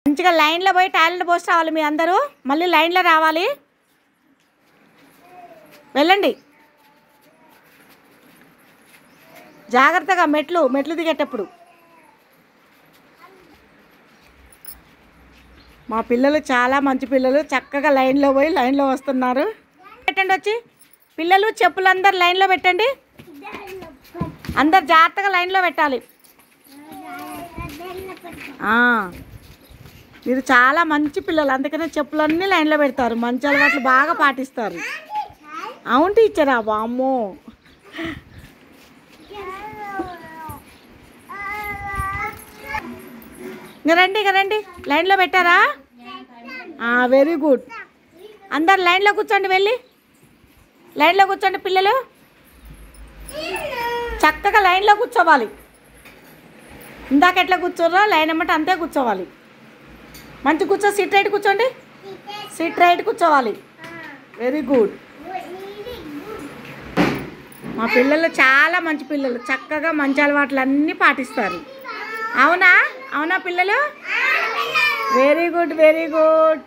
మంచిగా లైన్లో పోయి టాయిలెట్ పోసి రావాలి మీ అందరూ. మళ్ళీ లైన్లో రావాలి. వెళ్ళండి జాగ్రత్తగా మెట్లు దిగేటప్పుడు. మా పిల్లలు చాలా మంచి పిల్లలు, చక్కగా లైన్లో పోయి లైన్లో వస్తున్నారు. పెట్టండి వచ్చి పిల్లలు, చెప్పులు అందరు లైన్లో పెట్టండి. అందరు జాగ్రత్తగా లైన్లో పెట్టాలి. మీరు చాలా మంచి పిల్లలు, అందుకనే చెప్పులన్నీ లైన్లో పెడతారు. మంచి అలవాట్లు బాగా పాటిస్తారు. అవును టీచరా, వామ్మో. ఇంకా రండి లైన్లో పెట్టారా? Very good. అందరు లైన్లో కూర్చోండి, వెళ్ళి లైన్లో కూర్చోండి. పిల్లలు చక్కగా లైన్లో కూర్చోవాలి. ఇందాక ఎట్లా కూర్చోరో లైన్ అమ్మట అంతే కూర్చోవాలి. మంచి కూర్చో, సీట్ రైట్ కూర్చోండి. సీట్ రైట్ కూర్చోవాలి. Very good. మా పిల్లలు చాలా మంచి పిల్లలు, చక్కగా మంచి అలవాట్లు అన్నీ పాటిస్తారు. అవునా పిల్లలు? Very good.